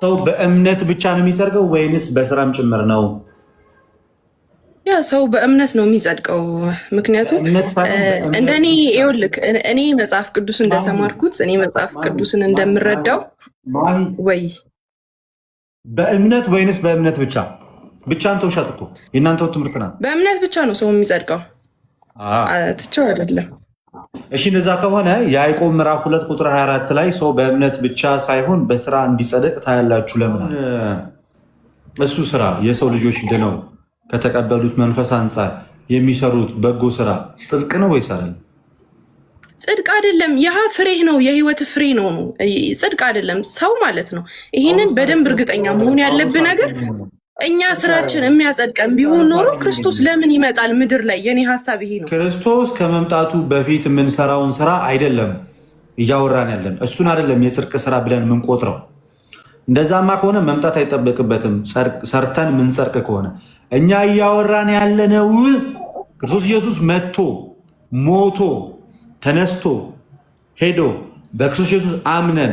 ሰው በእምነት ብቻ ነው የሚጸድቀው ወይንስ በስራም ጭምር ነው? ያ ሰው በእምነት ነው የሚጸድቀው። ምክንያቱም እንደኔ ይኸውልህ እኔ መጽሐፍ ቅዱስ እንደተማርኩት እኔ መጽሐፍ ቅዱስን እንደምረዳው ወይ በእምነት ወይንስ በእምነት ብቻ? ብቻን ተውሻት እኮ የእናንተው ትምህርት ናት። በእምነት ብቻ ነው ሰው የሚጸድቀው፣ ትቼው አይደለም። እሺ እንደዛ ከሆነ የያዕቆብ ምዕራፍ 2 ቁጥር 24 ላይ ሰው በእምነት ብቻ ሳይሆን በስራ እንዲጸድቅ ታያላችሁ። ለምን? እሱ ስራ የሰው ልጆች ድነው ከተቀበሉት መንፈስ አንጻር የሚሰሩት በጎ ስራ ጽድቅ ነው ወይስ አይደለም? ጽድቅ አይደለም። ያ ፍሬ ነው፣ የህይወት ፍሬ ነው። ጽድቅ አይደለም ሰው ማለት ነው። ይህንን በደንብ እርግጠኛ መሆን ያለብን ነገር እኛ ስራችን የሚያጸድቀን ቢሆን ኖሮ ክርስቶስ ለምን ይመጣል ምድር ላይ? የኔ ሀሳብ ይሄ ነው። ክርስቶስ ከመምጣቱ በፊት የምንሰራውን ስራ አይደለም እያወራን ያለን፣ እሱን አይደለም የጽድቅ ስራ ብለን የምንቆጥረው። እንደዛማ ከሆነ መምጣት አይጠበቅበትም። ሰርተን ምንጸድቅ ከሆነ እኛ እያወራን ያለነው ክርስቶስ ኢየሱስ መጥቶ ሞቶ ተነስቶ ሄዶ በክርስቶስ ኢየሱስ አምነን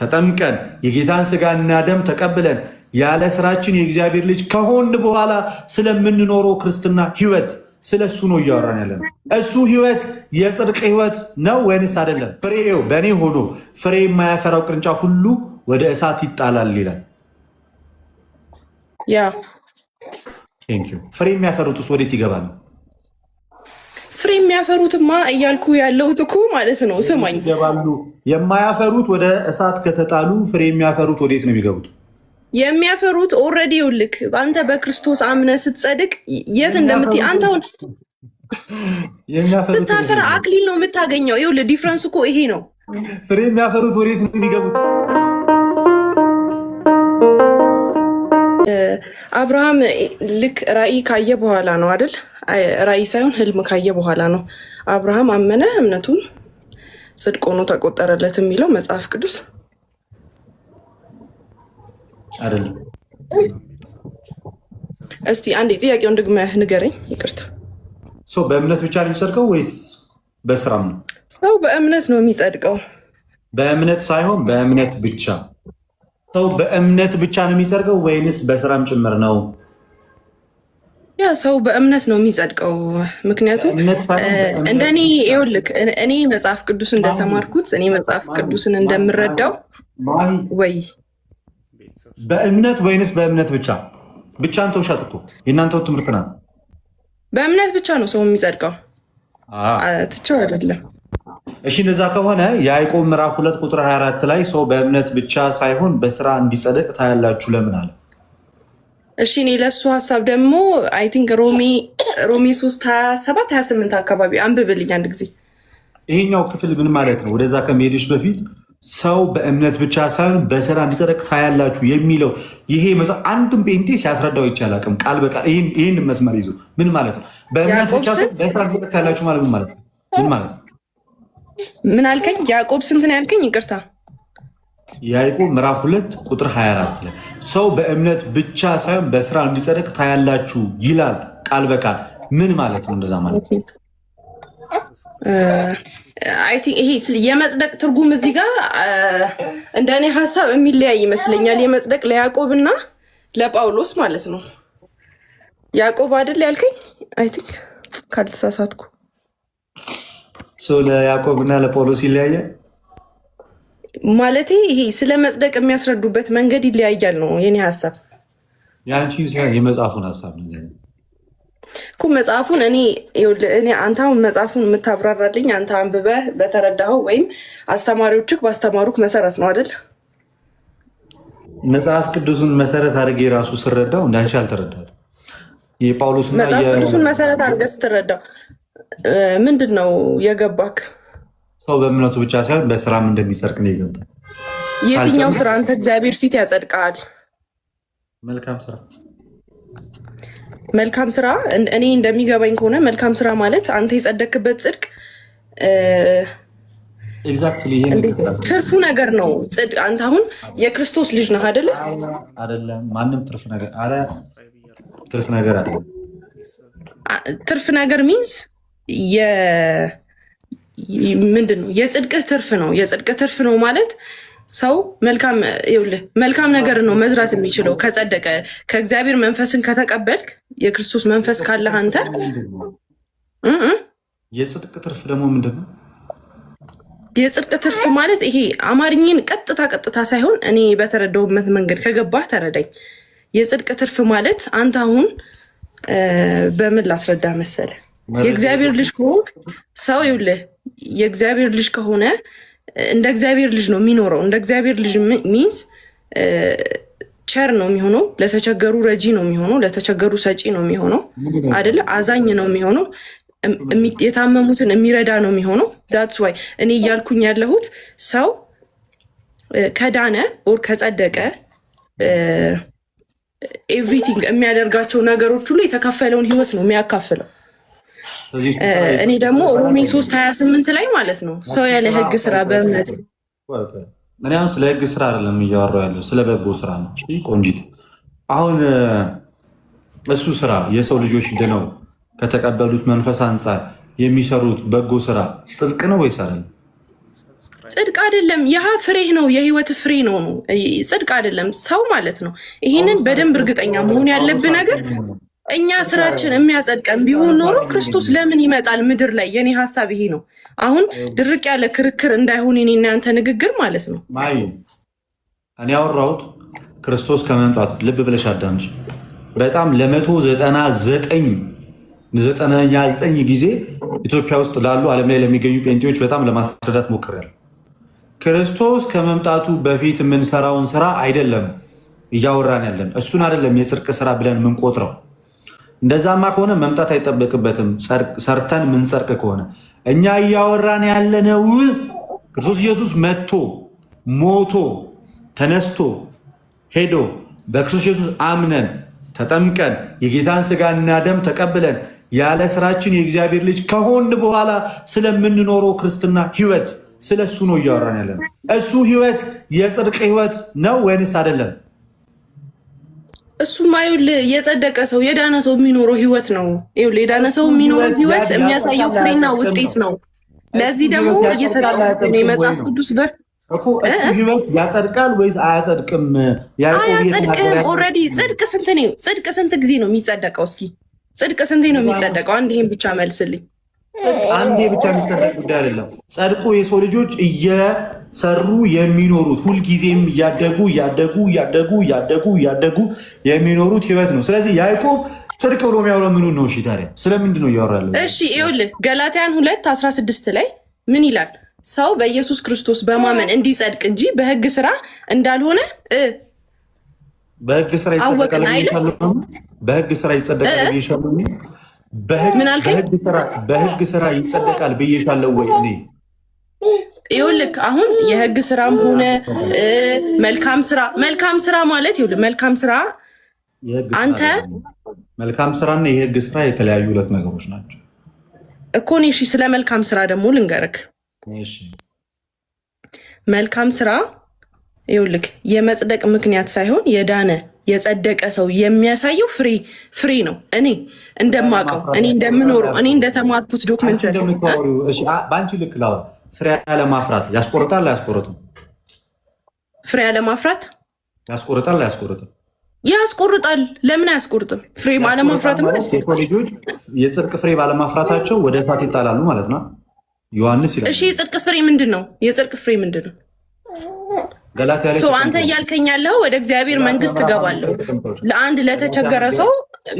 ተጠምቀን የጌታን ስጋና ደም ተቀብለን ያለ ስራችን የእግዚአብሔር ልጅ ከሆን በኋላ ስለምንኖረው ክርስትና ህይወት ስለ እሱ ነው እያወራን ያለ ነው። እሱ ህይወት የጽድቅ ህይወት ነው ወይንስ አይደለም? ፍሬው በእኔ ሆኖ ፍሬ የማያፈራው ቅርንጫፍ ሁሉ ወደ እሳት ይጣላል ይላል። ያ ፍሬ የሚያፈሩት ውስጥ ወዴት ይገባል? ፍሬ የሚያፈሩትማ እያልኩ ያለሁት እኮ ማለት ነው። ስማኝ፣ ይገባሉ። የማያፈሩት ወደ እሳት ከተጣሉ ፍሬ የሚያፈሩት ወዴት ነው የሚገቡት? የሚያፈሩት ኦልሬዲ ይኸውልህ፣ አንተ በክርስቶስ አምነህ ስትጸድቅ የት እንደምትይ አንተ አሁን ስታፈራ አክሊል ነው የምታገኘው። ይኸውልህ ዲፍረንስ እኮ ይሄ ነው። ፍሬ የሚያፈሩት ወዴት ነው የሚገቡት? አብርሃም ልክ ራእይ ካየ በኋላ ነው አይደል? ራእይ ሳይሆን ህልም ካየ በኋላ ነው አብርሃም አመነ፣ እምነቱን ጽድቅ ሆኖ ተቆጠረለት የሚለው መጽሐፍ ቅዱስ አይደለም። እስቲ አንዴ ጥያቄውን ደግመህ ንገረኝ። ይቅርታ። ሰው በእምነት ብቻ ነው የሚጸድቀው ወይስ በስራም ነው? ሰው በእምነት ነው የሚጸድቀው። በእምነት ሳይሆን በእምነት ብቻ። ሰው በእምነት ብቻ ነው የሚጸድቀው ወይንስ በስራም ጭምር ነው? ያ ሰው በእምነት ነው የሚጸድቀው። ምክንያቱም እንደኔ ይኸውልህ እኔ መጽሐፍ ቅዱስ እንደተማርኩት እኔ መጽሐፍ ቅዱስን እንደምረዳው ወይ በእምነት ወይንስ በእምነት ብቻ? ብቻን ተውሻት እኮ የእናንተው ትምህርት ናት። በእምነት ብቻ ነው ሰው የሚጸድቀው፣ ትቼው አይደለም። እሺ እንደዛ ከሆነ የያዕቆብ ምዕራፍ 2 ቁጥር 24 ላይ ሰው በእምነት ብቻ ሳይሆን በስራ እንዲጸድቅ ታያላችሁ ለምን አለ? እሺ እኔ ለሱ ሀሳብ ደግሞ አይ ቲንክ ሮሜ 3 27 28 አካባቢ አንብብልኝ አንድ ጊዜ። ይሄኛው ክፍል ምን ማለት ነው? ወደዛ ከመሄድሽ በፊት ሰው በእምነት ብቻ ሳይሆን በስራ እንዲጸድቅ ታያላችሁ የሚለው ይሄ መጽሐፍ አንድም ጴንጤ ሲያስረዳው ይቻል አቅም ቃል በቃል ይህን መስመር ይዞ ምን ማለት ነው? በእምነት ብቻ ሳይሆን በስራ እንዲጸድቅ ታያላችሁ ማለት ምን ማለት ነው? ምን ማለት ነው? ምን አልከኝ? ያዕቆብ ስንት ነው ያልከኝ? ይቅርታ። ያዕቆብ ምዕራፍ 2 ቁጥር 24 ላይ ሰው በእምነት ብቻ ሳይሆን በስራ እንዲጸድቅ ታያላችሁ ይላል ቃል በቃል ምን ማለት ነው? እንደዛ ማለት አይ ቲንክ ይሄ የመጽደቅ ትርጉም እዚህ ጋር እንደኔ ሀሳብ የሚለያይ ይመስለኛል። የመጽደቅ ለያዕቆብ እና ለጳውሎስ ማለት ነው። ያዕቆብ አይደል ያልከኝ? አይ ቲንክ ካልተሳሳትኩ ሰው ለያዕቆብ እና ለጳውሎስ ይለያያል ማለቴ ይሄ ስለ መጽደቅ የሚያስረዱበት መንገድ ይለያያል ነው የኔ ሀሳብ። የአንቺ የመጽሐፉን ሀሳብ ነው እኮ መጽሐፉን እኔ አንተ አሁን መጽሐፉን የምታብራራልኝ አንተ አንብበህ በተረዳኸው ወይም አስተማሪዎችህ ባስተማሩክ መሰረት ነው አይደል? መጽሐፍ ቅዱሱን መሰረት አድርጌ ራሱ ስረዳው እንዳንቺ አልተረዳሁትም። የጳውሎስና መጽሐፍ ቅዱሱን መሰረት አድርገህ ስትረዳው ምንድን ነው የገባክ? ሰው በእምነቱ ብቻ ሳይሆን በስራም እንደሚጸድቅ ነው የገባ። የትኛው ስራ አንተ እግዚአብሔር ፊት ያጸድቃል? መልካም ስራ። መልካም ስራ እኔ እንደሚገባኝ ከሆነ መልካም ስራ ማለት አንተ የጸደክበት ጽድቅ ኤግዛክትሊ ትርፉ ነገር ነው። አንተ አሁን የክርስቶስ ልጅ ነህ አይደለ? አይደለም። ማንም ትርፍ ነገር ትርፍ ነገር አይደለም። ትርፍ ነገር ሚንስ ምንድን ነው? የጽድቅህ ትርፍ ነው። የጽድቅህ ትርፍ ነው ማለት ሰው መልካም ነገር ነው መዝራት የሚችለው ከጸደቀ፣ ከእግዚአብሔር መንፈስን ከተቀበልክ፣ የክርስቶስ መንፈስ ካለህ አንተ። የጽድቅ ትርፍ ደግሞ ምንድን ነው? የጽድቅ ትርፍ ማለት ይሄ አማርኝን ቀጥታ ሳይሆን እኔ በተረዳሁበት መንገድ ከገባህ ተረዳኝ። የጽድቅ ትርፍ ማለት አንተ አሁን በምን ላስረዳ መሰለ? የእግዚአብሔር ልጅ ከሆንክ ሰው የእግዚአብሔር ልጅ ከሆነ እንደ እግዚአብሔር ልጅ ነው የሚኖረው። እንደ እግዚአብሔር ልጅ ሚንስ ቸር ነው የሚሆነው፣ ለተቸገሩ ረጂ ነው የሚሆነው፣ ለተቸገሩ ሰጪ ነው የሚሆነው አይደለ? አዛኝ ነው የሚሆነው፣ የታመሙትን የሚረዳ ነው የሚሆነው። ዳትስ ዋይ እኔ እያልኩኝ ያለሁት ሰው ከዳነ ኦር ከጸደቀ ኤቭሪቲንግ የሚያደርጋቸው ነገሮች ሁሉ የተካፈለውን ህይወት ነው የሚያካፍለው። እኔ ደግሞ ሮሜ 3:28 ላይ ማለት ነው ሰው ያለ ህግ ስራ በእምነት። እኔ አሁን ስለ ህግ ስራ አይደለም እያወራሁ ያለው ስለ በጎ ስራ ነው። ቆንጂት፣ አሁን እሱ ስራ የሰው ልጆች ድነው ከተቀበሉት መንፈስ አንጻር የሚሰሩት በጎ ስራ ጽድቅ ነው ወይስ አይደለም? ጽድቅ አይደለም። ያ ፍሬህ ነው፣ የህይወት ፍሬ ነው። ጽድቅ አይደለም ሰው ማለት ነው። ይህንን በደንብ እርግጠኛ መሆን ያለብን ነገር እኛ ስራችን የሚያጸድቀን ቢሆን ኖሮ ክርስቶስ ለምን ይመጣል ምድር ላይ? የኔ ሀሳብ ይሄ ነው። አሁን ድርቅ ያለ ክርክር እንዳይሆን የኔ እናንተ ንግግር ማለት ነው። እኔ ያወራሁት ክርስቶስ ከመምጣቱ ልብ ብለሽ አዳምጪ። በጣም ለ199 ጊዜ ኢትዮጵያ ውስጥ ላሉ ዓለም ላይ ለሚገኙ ጴንጤዎች በጣም ለማስረዳት ሞክሬያለሁ። ክርስቶስ ከመምጣቱ በፊት የምንሰራውን ስራ አይደለም እያወራን ያለን። እሱን አይደለም የጽድቅ ስራ ብለን የምንቆጥረው። እንደዛማ ከሆነ መምጣት አይጠበቅበትም። ሰርተን ምንጸድቅ ከሆነ እኛ እያወራን ያለነው ክርስቶስ ኢየሱስ መጥቶ ሞቶ ተነስቶ ሄዶ በክርስቶስ ኢየሱስ አምነን ተጠምቀን የጌታን ስጋና ደም ተቀብለን ያለ ስራችን የእግዚአብሔር ልጅ ከሆን በኋላ ስለምንኖረው ክርስትና ህይወት ስለ እሱ ነው እያወራን ያለነው። እሱ ህይወት የጽድቅ ህይወት ነው ወይንስ አይደለም? እሱማ ይኸውልህ የጸደቀ ሰው የዳነ ሰው የሚኖረው ህይወት ነው። ይኸውልህ የዳነ ሰው የሚኖረው ህይወት የሚያሳየው ፍሬና ውጤት ነው። ለዚህ ደግሞ እየሰጠው የመጽሐፍ ቅዱስ በር እኮ ህይወት ያጸድቃል ወይስ አያጸድቅም? አያጸድቅም። ኦልሬዲ ጽድቅ ስንት ነው? ጽድቅ ስንት ጊዜ ነው የሚጸደቀው? እስኪ ጽድቅ ስንቴ ነው የሚጸደቀው? አንድ ይሄን ብቻ መልስልኝ። አንዴ ብቻ የሚጸደቅ ጉዳይ አይደለም። ጸድቆ የሰው ልጆች እየሰሩ የሚኖሩት ሁልጊዜም እያደጉ የሚኖሩት ህይወት ነው። ስለዚህ ያዕቆብ ጽድቅ ብሎ የሚያወራው ምኑን ነው? እሺ ታዲያ ስለምንድን ነው እያወራ ያለው? እሺ ይኸውልህ ገላትያን 2:16 ላይ ምን ይላል? ሰው በኢየሱስ ክርስቶስ በማመን እንዲጸድቅ እንጂ በህግ ስራ እንዳልሆነ በህግ ስራ ይጸደቃል ብዬሻለሁ። በህግ ስራ ይጸደቃል ብዬሻለሁ። በህግ ስራ ይጸደቃል ብዬሻለሁ ወይ? እኔ ይኸውልህ አሁን የህግ ስራም ሆነ መልካም ስራ ማለት ይኸውልህ መልካም ስራ አንተ መልካም ስራና የህግ ስራ የተለያዩ ሁለት ነገሮች ናቸው እኮ። እሺ ስለ መልካም ስራ ደግሞ ልንገርክ። መልካም ስራ ይኸውልህ የመጽደቅ ምክንያት ሳይሆን የዳነ የጸደቀ ሰው የሚያሳየው ፍሬ ነው። እኔ እንደማውቀው እኔ እንደምኖረው እኔ እንደተማርኩት ዶክመንት በአንቺ ልክ ላውራ። ፍሬ አለማፍራት ያስቆርጣል አያስቆርጥም? ፍሬ አለማፍራት ያስቆርጣል አያስቆርጥም? ያስቆርጣል። ለምን አያስቆርጥም? ፍሬ አለማፍራት ማለት ልጆች የጽድቅ ፍሬ ባለማፍራታቸው ወደ እሳት ይጣላሉ ማለት ነው ዮሐንስ ይላል። እሺ የጽድቅ ፍሬ ምንድን ነው? የጽድቅ ፍሬ ምንድን ነው? ገላትያ ላይ አንተ እያልከኝ ያለው ወደ እግዚአብሔር መንግስት እገባለሁ ለአንድ ለተቸገረ ሰው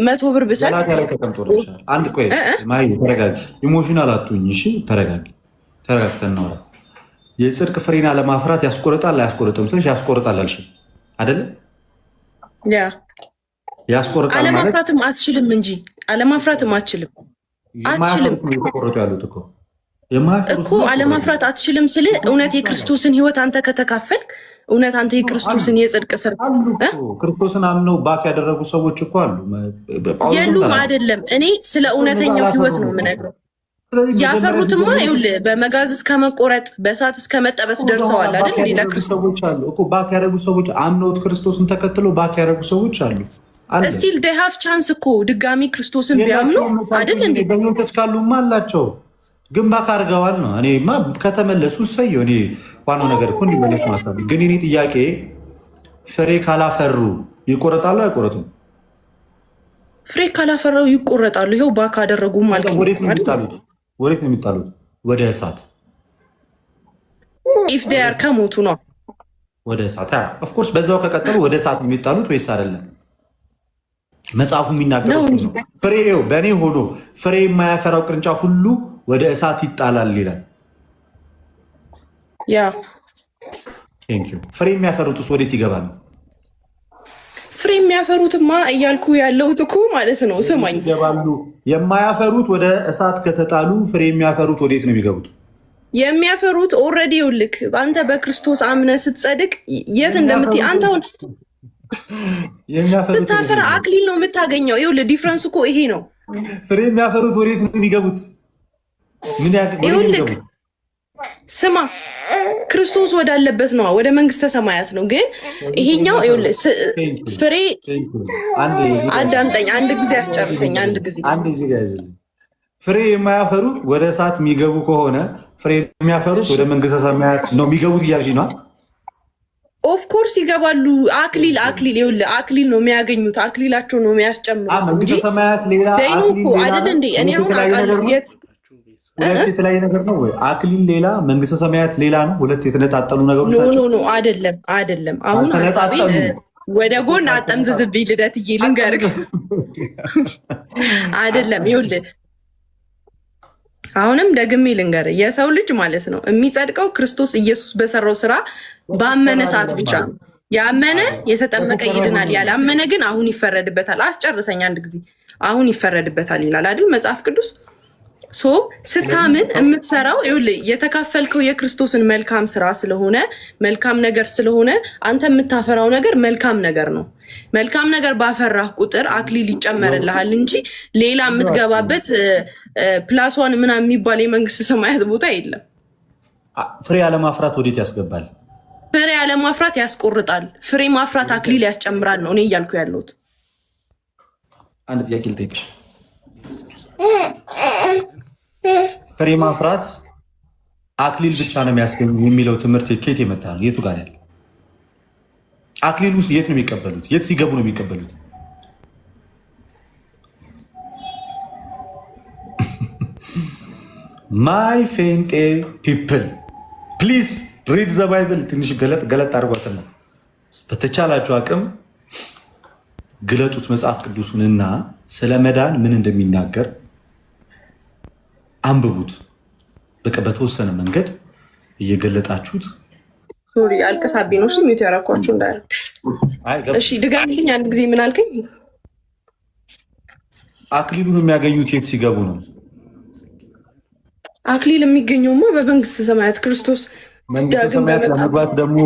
100 ብር ብሰጥ። ገላትያ ላይ ተቀምጦልሻል። አንድ ቆይ ማይ ተረጋጊ፣ ኢሞሽናል አትሁኝ። እሺ ተረጋጊ፣ ተረጋግተን ነው። የጽድቅ ፍሬን አለማፍራት ያስቆርጣል አያስቆርጥም? ስለሽ ያስቆርጣል አልሽ አይደለ? ያ ያስቆርጣል ማለት አለማፍራትም አትችልም እንጂ አለማፍራትም አትችልም የተቆረጡ ያሉት እኮ አለማፍራት አትችልም ስል እውነት የክርስቶስን ህይወት አንተ ከተካፈልክ እውነት አንተ የክርስቶስን የጽድቅ ስራ ክርስቶስን አምነው ባክ ያደረጉ ሰዎች እኮ አሉ የሉም? አይደለም። እኔ ስለ እውነተኛው ህይወት ነው የምነግረው። ያፈሩትማ ይኸውልህ በመጋዝ እስከ መቆረጥ በእሳት እስከ መጠበስ ደርሰዋል አይደል? ሌላ ክርስቶሶች አሉ እኮ ባክ ያደረጉ ሰዎች አምነውት ክርስቶስን ተከትሎ ባክ ያደረጉ ሰዎች አሉ። እስቲል ዴይ ሃቭ ቻንስ እኮ ድጋሚ ክርስቶስን ቢያምኑ አይደል እንዴ? በመንፈስ ካሉማ አላቸው ግን ባክ አድርገዋል ነው። እኔማ ከተመለሱ እሰየው። እኔ ዋናው ነገር እኮ እንዲመለሱ ማሳብ። ግን የኔ ጥያቄ ፍሬ ካላፈሩ ይቆረጣሉ አይቆረጡም? ፍሬ ካላፈራው ይቆረጣሉ። ይኸው ባካ አደረጉም ማለት ነው። ወዴት ነው የሚጣሉት? ወዴት ነው የሚጣሉት? ወደ እሳት። ኢፍ ዴይ አር ከሞቱ ነው ወደ እሳት። ኦፍ ኮርስ በዛው ከቀጠሉ ወደ እሳት ነው የሚጣሉት ወይስ አይደለም? መጽሐፉ የሚናገረው ነው። ፍሬው በእኔ ሆኖ ፍሬ የማያፈራው ቅርንጫፍ ሁሉ ወደ እሳት ይጣላል ይላል። ያ ፍሬ የሚያፈሩትስ ወዴት ይገባሉ? ፍሬ የሚያፈሩትማ እያልኩ ያለሁት እኮ ማለት ነው። ስማኝ፣ ይገባሉ። የማያፈሩት ወደ እሳት ከተጣሉ ፍሬ የሚያፈሩት ወዴት ነው የሚገቡት? የሚያፈሩት ኦልሬዲ ይኸውልህ፣ አንተ በክርስቶስ አምነህ ስትጸድቅ የት እንደምትይ አንተ አሁን ስታፈራ አክሊል ነው የምታገኘው። ይኸውልህ ዲፍረንስ እኮ ይሄ ነው። ፍሬ የሚያፈሩት ወዴት ነው የሚገቡት? ይኸውልህ ስማ፣ ክርስቶስ ወዳለበት ነው፣ ወደ መንግስተ ሰማያት ነው። ግን ይሄኛው ይኸውልህ ፍሬ አዳምጠኝ፣ አንድ ጊዜ አስጨርሰኝ። አንድ ጊዜ ፍሬ የማያፈሩት ወደ እሳት የሚገቡ ከሆነ ፍሬ የሚያፈሩት ወደ መንግስተ ሰማያት ነው የሚገቡት እያልሽ ነው? ኦፍኮርስ ይገባሉ። አክሊል ይኸውልህ አክሊል ነው የሚያገኙት። አክሊላቸው ነው የሚያስጨምሩት እንጂ ደይኑ እኮ አይደል እንዴ? እኔ አሁን አውቃለሁ። የት ሁለት የተለያየ ነገር ነው ወይ? አክሊል ሌላ፣ መንግስተ ሰማያት ሌላ ነው። ሁለት የተነጣጠሉ ነገሮች ናቸው። ኖ አይደለም። አሁን ሀሳቤን ወደ ጎን አጠምዝዝብኝ ልደትዬ፣ ልንገርህ አይደለም። ይኸውልህ አሁንም ደግሜ ልንገርህ፣ የሰው ልጅ ማለት ነው የሚጸድቀው ክርስቶስ ኢየሱስ በሰራው ስራ ባመነ ሰዓት ብቻ ነው። ያመነ የተጠመቀ ይድናል፣ ያላመነ ግን አሁን ይፈረድበታል። አስጨርሰኝ አንድ ጊዜ። አሁን ይፈረድበታል ይላል አይደል መጽሐፍ ቅዱስ? ስታምን የምትሰራው ይኸውልህ የተካፈልከው የክርስቶስን መልካም ስራ ስለሆነ መልካም ነገር ስለሆነ አንተ የምታፈራው ነገር መልካም ነገር ነው። መልካም ነገር ባፈራህ ቁጥር አክሊል ይጨመርልሃል እንጂ ሌላ የምትገባበት ፕላስዋን ምናምን የሚባል የመንግስት ሰማያት ቦታ የለም። ፍሬ አለማፍራት ወዴት ያስገባል? ፍሬ አለማፍራት ያስቆርጣል። ፍሬ ማፍራት አክሊል ያስጨምራል ነው እኔ እያልኩ ያለሁት። አንድ ጥያቄ ልጠይቅሽ። ፍሬ ማፍራት አክሊል ብቻ ነው የሚያስገኝ የሚለው ትምህርት ከየት የመጣ ነው? የቱ ጋር ያለ? አክሊል ውስጥ የት ነው የሚቀበሉት? የት ሲገቡ ነው የሚቀበሉት? ማይ ፌንጤ ፒፕል ፕሊዝ ሪድ ዘ ባይብል። ትንሽ ገለጥ አድርጓትና በተቻላችሁ አቅም ግለጡት መጽሐፍ ቅዱስንና ስለ መዳን ምን እንደሚናገር አንብቡት። በቃ በተወሰነ መንገድ እየገለጣችሁት። ሶሪ አልቀሳቢ ነው። እሺ ሚውት ያደረኳችሁ እንዳያረብሽ። እሺ ድጋሚልኝ አንድ ጊዜ። ምን አልከኝ? አክሊሉን የሚያገኙት የት ሲገቡ ነው? አክሊል የሚገኘውማ በመንግስተ ሰማያት ክርስቶስ መንግስተ ሰማያት ለመግባት ደግሞ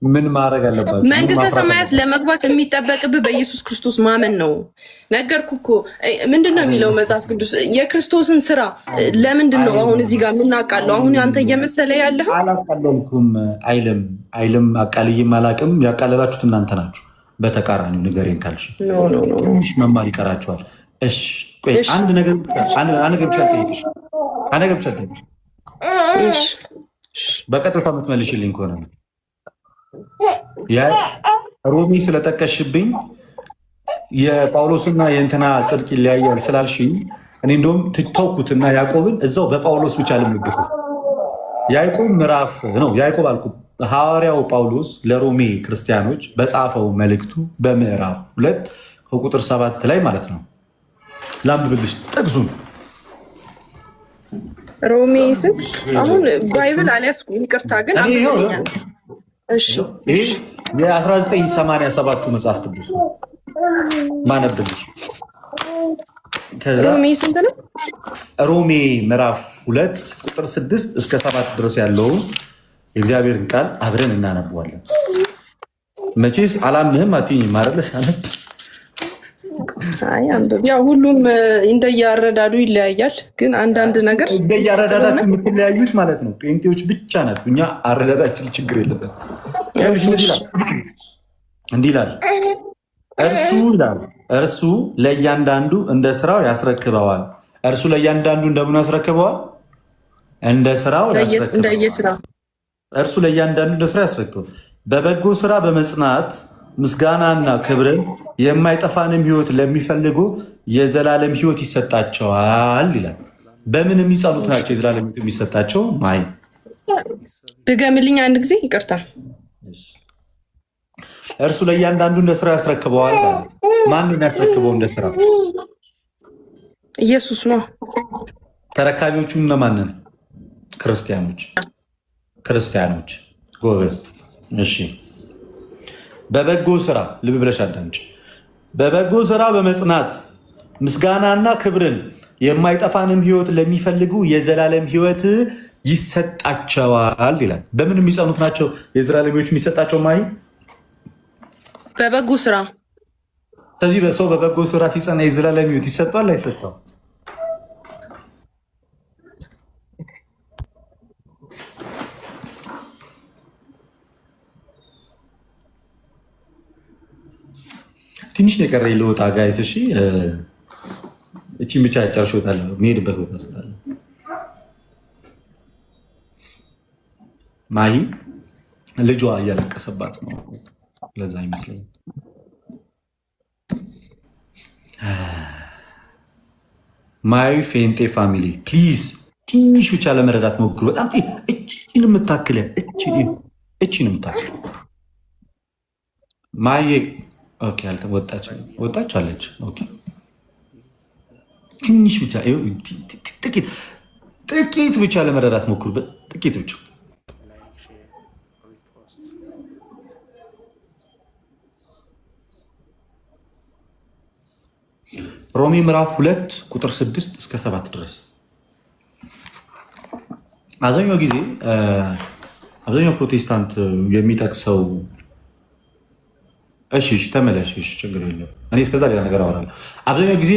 ምን ማድረግ አለባቸው? መንግስተ ሰማያት ለመግባት የሚጠበቅብህ በኢየሱስ ክርስቶስ ማመን ነው። ነገርኩህ እኮ። ምንድን ነው የሚለው መጽሐፍ ቅዱስ? የክርስቶስን ስራ ለምንድን ነው አሁን እዚህ ጋር የምናውቃለው? አሁን አንተ እየመሰለ ያለህ አላቃለልኩም አይልም። አቃልዬም አላቅም። ያቃለላችሁት እናንተ ናችሁ። በተቃራኒው ንገሬን ካልሽ ትንሽ መማር ይቀራችኋል። እሺ ቆይ አንድ ነገር ብቻ ልጠይቅሽ። በቀጥታ የምትመልሽልኝ ከሆነ ሮሚ ስለጠቀሽብኝ የጳውሎስና የእንትና ጽድቅ ይለያያል ስላልሽኝ እኔ እንደውም ተውኩትና ያዕቆብን እዛው በጳውሎስ ብቻ ልምግት። ያዕቆብ ምዕራፍ ነው ያዕቆብ አልኩ። ሐዋርያው ጳውሎስ ለሮሜ ክርስቲያኖች በጻፈው መልእክቱ በምዕራፍ 2 ከቁጥር 7 ላይ ማለት ነው። ላንብብልሽ ጥቅሱን። ሮሜ ስንት? አሁን ባይብል አልያዝኩም ይቅርታ። ግን እሺ የ1987 መጽሐፍ ቅዱስ ነው ማነብልሽ። ሮሜ ስንት ነው? ሮሜ ምዕራፍ 2 ቁጥር 6 እስከ 7 ድረስ ያለውን የእግዚአብሔርን ቃል አብረን እናነበዋለን። መቼስ አላምህም አትይኝም አይደለ? ሳነብ ያው ሁሉም እንደየአረዳዱ ይለያያል። ግን አንዳንድ ነገር እንደየአረዳዳችሁ የምትለያዩት ማለት ነው ጴንጤዎች ብቻ ናቸው። እኛ አረዳዳችን ችግር የለበት። እንዲህ ይላል እርሱ ለእያንዳንዱ እንደ ስራው ያስረክበዋል። እርሱ ለእያንዳንዱ እንደምኑ ያስረክበዋል? እንደ ስራው እርሱ ለእያንዳንዱ ለስራ ያስረክበው። በበጎ ስራ በመጽናት ምስጋናና ክብርን የማይጠፋንም ሕይወት ለሚፈልጉ የዘላለም ሕይወት ይሰጣቸዋል ይላል። በምን የሚጸኑት ናቸው የዘላለም ሕይወት የሚሰጣቸው? ማይ ድገምልኝ አንድ ጊዜ ይቅርታ። እርሱ ለእያንዳንዱ እንደ ስራ ያስረክበዋል። ማንን ያስረክበው እንደ ስራ? ኢየሱስ ነው። ተረካቢዎቹ እነማንን? ክርስቲያኖች። ጎበዝ። እሺ፣ በበጎ ስራ ልብ ብለሽ አዳምጪ። በበጎ ስራ በመጽናት ምስጋናና ክብርን የማይጠፋንም ሕይወት ለሚፈልጉ የዘላለም ሕይወት ይሰጣቸዋል ይላል። በምን የሚጸኑት ናቸው የዘላለም ሕይወት የሚሰጣቸው? ማይ በበጎ ስራ። ስለዚህ በሰው በበጎ ስራ ሲጸና የዘላለም ሕይወት ይሰጠዋል አይሰጠው? ትንሽ ነው የቀረኝ ልወጣ ጋይስ። እሺ እቺን ብቻ ጨርሼ እወጣለሁ። የምሄድበት ቦታ ስላለ ማሂ ልጇ እያለቀሰባት ነው። ለዛ ይመስለኛል። ማይ ፌንጤ ፋሚሊ ፕሊዝ ትንሽ ብቻ ለመረዳት ሞክሩ። በጣም እቺን የምታክለ ማይ ኦኬ፣ ወጣች አለች። ኦኬ፣ ትንሽ ብቻ ጥቂት ብቻ ለመረዳት ሞክሩ። ጥቂት ብቻ ሮሜ ምዕራፍ 2 ቁጥር 6 እስከ 7 ድረስ አብዛኛው ፕሮቴስታንት የሚጠቅሰው እሺ ተመለሽ፣ ችግር የለም። እኔ እስከዛ ሌላ ነገር አወራለሁ።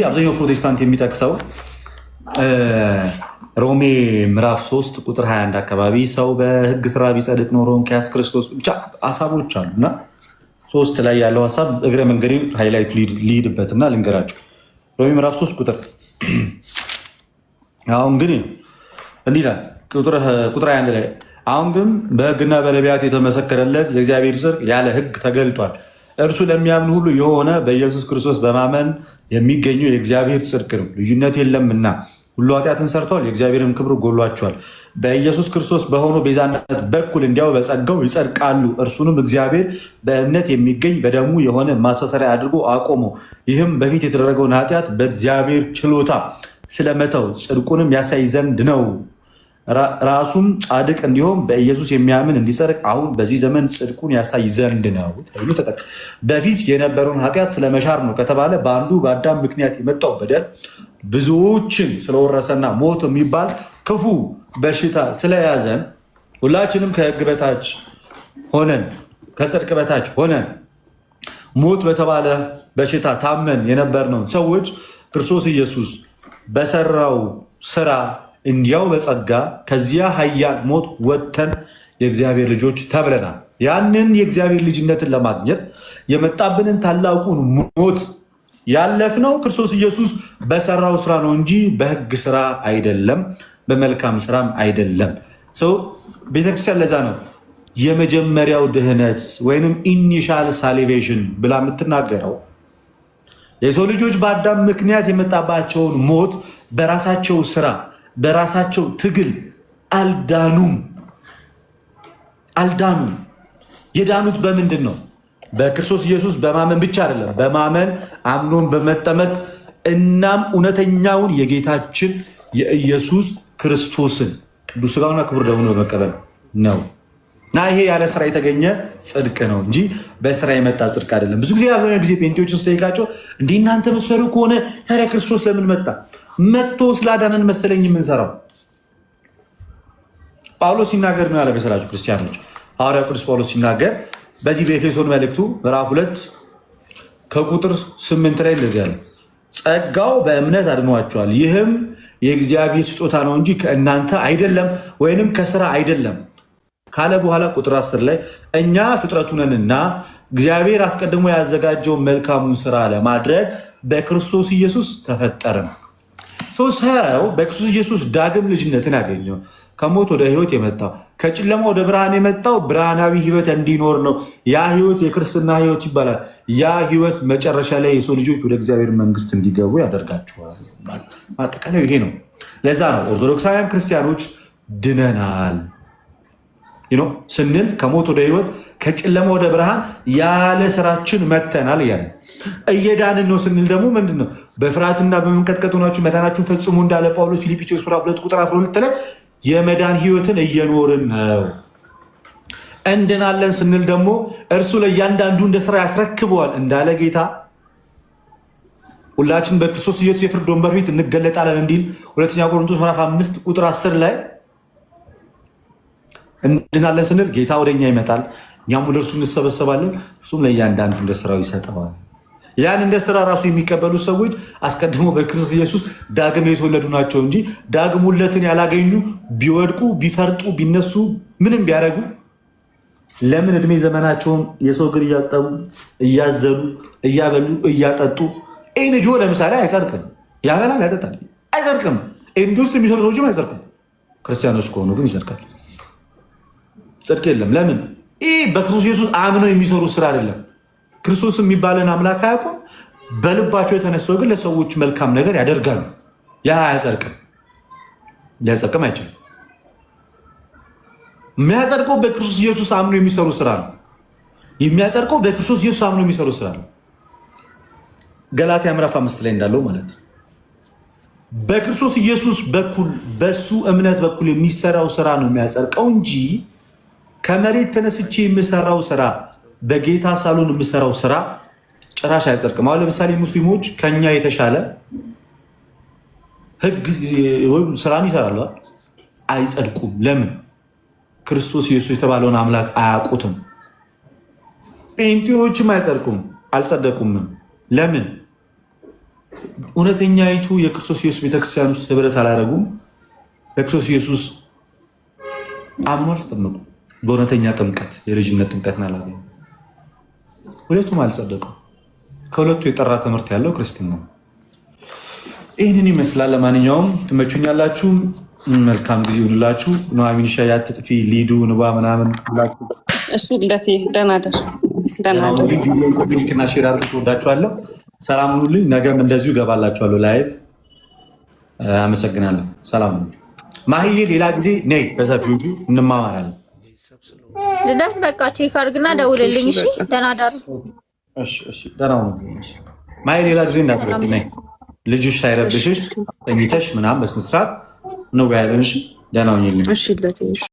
አብዛኛው ፕሮቴስታንት የሚጠቅሰው ሮሜ ምዕራፍ 3 ቁጥር 21 አካባቢ ሰው በሕግ ስራ ቢጸድቅ ኖሮ እንኪያስ ክርስቶስ ብቻ ሀሳቦች አሉ እና 3 ላይ ያለው ሀሳብ እግረ መንገዴን ሃይላይት ሊሄድበትና ልንገራችሁ። ሮሜ ምዕራፍ 3 ቁጥር አሁን ግን እንዲህ ይላል ቁጥር 21 ላይ አሁን ግን በሕግና በነቢያት የተመሰከረለት የእግዚአብሔር ጽድቅ ያለ ሕግ ተገልጧል። እርሱ ለሚያምኑ ሁሉ የሆነ በኢየሱስ ክርስቶስ በማመን የሚገኘው የእግዚአብሔር ጽድቅ ነው። ልዩነት የለምና ሁሉ ኃጢአትን ሰርተዋል፣ የእግዚአብሔርን ክብር ጎሏቸዋል። በኢየሱስ ክርስቶስ በሆነው ቤዛነት በኩል እንዲያው በጸጋው ይጸድቃሉ። እርሱንም እግዚአብሔር በእምነት የሚገኝ በደሙ የሆነ ማስተስረያ አድርጎ አቆመው። ይህም በፊት የተደረገውን ኃጢአት በእግዚአብሔር ችሎታ ስለመተው ጽድቁንም ያሳይ ዘንድ ነው። ራሱም ጻድቅ እንዲሆን በኢየሱስ የሚያምን እንዲጸድቅ አሁን በዚህ ዘመን ጽድቁን ያሳይ ዘንድ ነው። በፊት የነበረውን ኃጢአት ስለመሻር ነው ከተባለ በአንዱ በአዳም ምክንያት የመጣው በደል ብዙዎችን ስለወረሰና ሞት የሚባል ክፉ በሽታ ስለያዘን ሁላችንም ከሕግ በታች ሆነን ከጽድቅ በታች ሆነን ሞት በተባለ በሽታ ታመን የነበርነውን ሰዎች ክርስቶስ ኢየሱስ በሰራው ስራ እንዲያው በጸጋ ከዚያ ኃያል ሞት ወጥተን የእግዚአብሔር ልጆች ተብለናል። ያንን የእግዚአብሔር ልጅነትን ለማግኘት የመጣብንን ታላቁን ሞት ያለፍነው ክርስቶስ ኢየሱስ በሰራው ስራ ነው እንጂ በሕግ ስራ አይደለም፣ በመልካም ስራም አይደለም። ቤተክርስቲያን ለዛ ነው የመጀመሪያው ድህነት ወይንም ኢኒሻል ሳሊቬሽን ብላ የምትናገረው። የሰው ልጆች በአዳም ምክንያት የመጣባቸውን ሞት በራሳቸው ስራ በራሳቸው ትግል አልዳኑም። የዳኑት በምንድን ነው? በክርስቶስ ኢየሱስ በማመን ብቻ አይደለም፣ በማመን አምኖን በመጠመቅ እናም እውነተኛውን የጌታችን የኢየሱስ ክርስቶስን ቅዱስ ሥጋውና ክቡር ደሙን በመቀበል ነው። እና ይሄ ያለ ስራ የተገኘ ጽድቅ ነው እንጂ በስራ የመጣ ጽድቅ አይደለም። ብዙ ጊዜ አብዛኛው ጊዜ ፔንቴዎችን ስጠይቃቸው እንዲህ እናንተ መሰሩ ከሆነ ታዲያ ክርስቶስ ለምን መጣ? መጥቶ ስላዳነን መሰለኝ የምንሰራው። ጳውሎስ ሲናገር ነው ያለ መሰላችሁ ክርስቲያኖች። ሐዋርያው ቅዱስ ጳውሎስ ሲናገር በዚህ በኤፌሶን መልእክቱ ምዕራፍ 2 ከቁጥር 8 ላይ እንደዚህ ያለ ጸጋው በእምነት አድኗቸዋል፣ ይህም የእግዚአብሔር ስጦታ ነው እንጂ ከእናንተ አይደለም ወይንም ከስራ አይደለም ካለ በኋላ ቁጥር 10 ላይ እኛ ፍጥረቱ ነንና እግዚአብሔር አስቀድሞ ያዘጋጀውን መልካሙን ስራ ለማድረግ በክርስቶስ ኢየሱስ ተፈጠርን። ሰው በክርስቶስ ኢየሱስ ዳግም ልጅነትን ያገኘው ከሞት ወደ ህይወት የመጣው ከጨለማ ወደ ብርሃን የመጣው ብርሃናዊ ህይወት እንዲኖር ነው። ያ ህይወት የክርስትና ህይወት ይባላል። ያ ህይወት መጨረሻ ላይ የሰው ልጆች ወደ እግዚአብሔር መንግስት እንዲገቡ ያደርጋቸዋል። ማጠቃለያ ይሄ ነው። ለዛ ነው ኦርቶዶክሳውያን ክርስቲያኖች ድነናል ስንል ከሞት ወደ ህይወት ከጨለማ ወደ ብርሃን ያለ ስራችን መተናል እያለ እየዳንን ነው ስንል ደግሞ ምንድን ነው? በፍርሃትና በመንቀጥቀጥ ሆናችሁ መዳናችሁን ፈጽሙ እንዳለ ጳውሎስ ፊልጵስዩስ ምዕራፍ 2 ቁጥር 12 ላይ የመዳን ህይወትን እየኖርን ነው። እንድናለን ስንል ደግሞ እርሱ ለእያንዳንዱ እንደ ስራ ያስረክበዋል እንዳለ ጌታ ሁላችን በክርስቶስ ኢየሱስ የፍርድ ወንበር ፊት እንገለጣለን እንዲል 2 ቆሮንቶስ ምዕራፍ 5 ቁጥር 10 ላይ እንድናለን ስንል ጌታ ወደኛ ይመጣል፣ እኛም ወደ እርሱ እንሰበሰባለን፣ እርሱም ለእያንዳንዱ እንደ ስራው ይሰጠዋል። ያን እንደ ስራ ራሱ የሚቀበሉ ሰዎች አስቀድሞ በክርስቶስ ኢየሱስ ዳግም የተወለዱ ናቸው እንጂ ዳግም ውለትን ያላገኙ ቢወድቁ ቢፈርጡ ቢነሱ ምንም ቢያደርጉ ለምን እድሜ ዘመናቸውን የሰው እግር እያጠቡ እያዘሉ እያበሉ እያጠጡ ኤንጆ ለምሳሌ አይጸድቅም። ያበላል ያጠጣል፣ አይጸድቅም። ኢንዱስትሪ የሚሰሩ ሰዎችም አይጸድቅም። ክርስቲያኖች ከሆኑ ግን ይጸድቃል። ጽድቅ የለም። ለምን? ይህ በክርስቶስ ኢየሱስ አምነው የሚሰሩ ስራ አይደለም። ክርስቶስ የሚባለን አምላክ አያውቁም። በልባቸው የተነሳው ግን ለሰዎች መልካም ነገር ያደርጋሉ። ያ አያጸድቅም፣ ሊያጸድቅም አይችልም። የሚያጸድቀው በክርስቶስ ኢየሱስ አምነው የሚሰሩ ስራ ነው። የሚያጸድቀው በክርስቶስ ኢየሱስ አምነው የሚሰሩ ስራ ነው። ገላትያ ምዕራፍ 5 ላይ እንዳለው ማለት ነው። በክርስቶስ ኢየሱስ በኩል በሱ እምነት በኩል የሚሰራው ስራ ነው የሚያጸድቀው እንጂ ከመሬት ተነስቼ የምሰራው ስራ በጌታ ሳሎን የምሰራው ስራ ጭራሽ አይጸድቅም። አሁን ለምሳሌ ሙስሊሞች ከኛ የተሻለ ህግ ወይም ስራን ይሰራሉ፣ አይጸድቁም። ለምን? ክርስቶስ ኢየሱስ የተባለውን አምላክ አያውቁትም። ጴንጤዎችም አይጸድቁም፣ አልጸደቁም። ለምን? እውነተኛይቱ የክርስቶስ ኢየሱስ ቤተክርስቲያን ውስጥ ህብረት አላደረጉም። በክርስቶስ ኢየሱስ አምኖ አልተጠመቁም። በእውነተኛ ጥምቀት የልጅነት ጥምቀትን አላገኙም። ሁለቱም አልጸደቁም። ከሁለቱ የጠራ ትምህርት ያለው ክርስትና ነው። ይህንን ይመስላል። ለማንኛውም ትመቹኛላችሁ። መልካም ጊዜ ይሁንላችሁ። ኑሐሚን ሻይ አትጥፊ፣ ሊዱ ንባ ምናምን ሁላችሁ እሱ እንደት ደናደር ሊንክና ሼር አድርጉ። ትወዳችኋለሁ። ሰላም ሁኑልኝ። ነገም እንደዚሁ እገባላችኋለሁ ላይቭ። አመሰግናለሁ። ሰላም ሁኑ። ማህዬ ሌላ ጊዜ ነይ በሰፊው እንማማራለን። ልደት በቃ ቼክ አድርግና ደውልልኝ። እሺ ደህና ዳሩ። እሺ ደህና ሁኑ። ማይ ሌላ ጊዜ እንዳትረጂ ነይ። ልጅሽ ሳይረብሽሽ ተኝተሽ ምናምን በስነ ስርዓት ነው ያለን። እሺ ደህና ሁኚልኝ። እሺ